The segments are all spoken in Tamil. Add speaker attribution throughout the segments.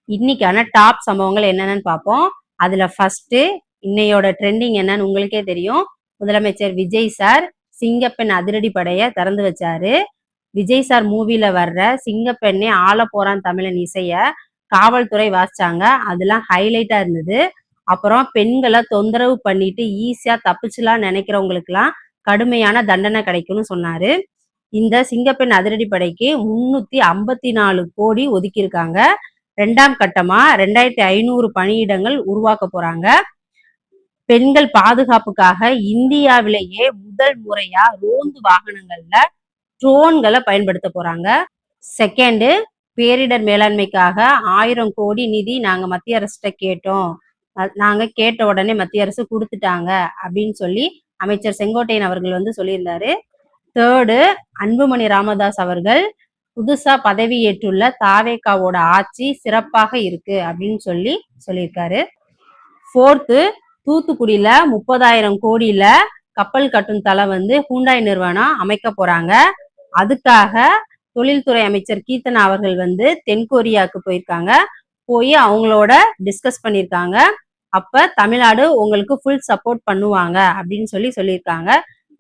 Speaker 1: இன்னைக்கான டாப் சம்பவங்கள் என்னென்னு பார்ப்போம். அதுல ஃபர்ஸ்ட் இன்னையோட ட்ரெண்டிங் என்னன்னு உங்களுக்கே தெரியும். முதலமைச்சர் விஜய் சார் சிங்கப்பெண் அதிரடி படைய திறந்து வச்சாரு. விஜய் சார் மூவில வர்ற சிங்கப்பெண்ணே ஆள போறான் தமிழன் இசைய காவல்துறை வாசிச்சாங்க. அதெல்லாம் ஹைலைட்டா இருந்தது. அப்புறம் பெண்களை தொந்தரவு பண்ணிட்டு ஈஸியா தப்பிச்சுலாம் நினைக்கிறவங்களுக்குலாம் கடுமையான தண்டனை கிடைக்கும்னு சொன்னாரு. இந்த சிங்கப்பெண் அதிரடி படைக்கு 354 கோடி ஒதுக்கியிருக்காங்க. 2ஆம் கட்டமா 2500 பணியிடங்கள் உருவாக்க போறாங்க. பெண்கள் பாதுகாப்புக்காக இந்தியாவிலேயே முதல் முறையா ரோந்து வாகனங்கள்ல ட்ரோன்களை பயன்படுத்த போறாங்க. செகண்ட், பேரிடர் மேலாண்மைக்காக 1000 கோடி நிதி நாங்க மத்திய அரசிட்ட கேட்டோம். நாங்க கேட்ட உடனே மத்திய அரசு கொடுத்துட்டாங்க அப்படின்னு சொல்லி அமைச்சர் செங்கோட்டையன் அவர்கள் சொல்லியிருந்தாரு. தேர்டு, அன்புமணி ராமதாஸ் அவர்கள் புதுசா பதவி ஏற்றுள்ள தாவேகாவோட ஆட்சி சிறப்பாக இருக்கு அப்படின்னு சொல்லியிருக்காரு. ஃபோர்த்து, தூத்துக்குடியில 30,000 கோடியில கப்பல் கட்டும் தளம் ஹூண்டாய் நிறுவனம் அமைக்க போறாங்க. அதுக்காக தொழில்துறை அமைச்சர் கீர்த்தனா அவர்கள் தென்கொரியாவுக்கு போயிருக்காங்க. போய் அவங்களோட டிஸ்கஸ் பண்ணியிருக்காங்க. அப்ப தமிழ்நாடு உங்களுக்கு ஃபுல் சப்போர்ட் பண்ணுவாங்க அப்படின்னு சொல்லியிருக்காங்க.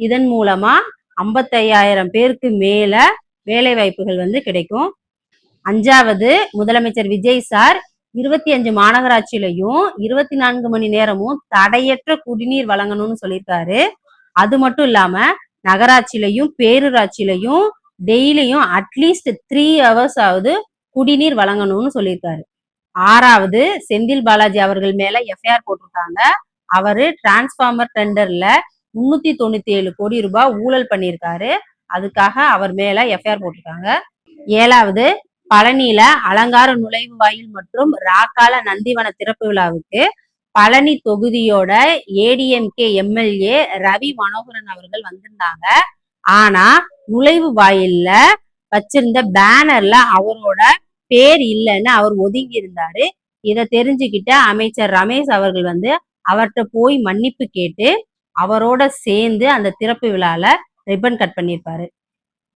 Speaker 1: இதன் மூலமா 55,000 பேருக்கு மேல வேலை வாய்ப்புகள் கிடைக்கும். 5வது, முதலமைச்சர் விஜய் சார் 25 மாநகராட்சியிலையும் 24 மணி நேரமும் தடையற்ற குடிநீர் வழங்கணும்னு சொல்லியிருக்காரு. அது மட்டும் இல்லாம நகராட்சியிலையும் பேரூராட்சியிலையும் டெய்லியும் அட்லீஸ்ட் 3 hours ஆவது குடிநீர் வழங்கணும்னு சொல்லியிருக்காரு. 6வது, செந்தில் பாலாஜி அவர்கள் மேல எஃப்ஐஆர் போட்டிருக்காங்க. அவரு டிரான்ஸ்பார்மர் டெண்டர்ல 397 கோடி ரூபாய் ஊழல் பண்ணியிருக்காரு. அதுக்காக அவர் மேல எஃப்ஐஆர் போட்டிருக்காங்க. 7வது, பழனியில அலங்கார நுழைவு வாயில் மற்றும் ராக்கால நந்திவன திறப்பு விழாவுக்கு பழனி தொகுதியோட ஏடிஎம்கே எம்எல்ஏ ரவி மனோகரன் அவர்கள் வந்திருந்தாங்க. ஆனா நுழைவு வாயில்ல வச்சிருந்த பேனர்ல அவரோட பேர் இல்லைன்னு அவர் ஒதுங்கி இருந்தாரு. இதை தெரிஞ்சுக்கிட்ட அமைச்சர் ரமேஷ் அவர்கள் அவர்கிட்ட போய் மன்னிப்பு கேட்டு அவரோட சேர்ந்து அந்த திறப்பு விழால ரிப்பன் கட் பண்ணியிருப்பாரு.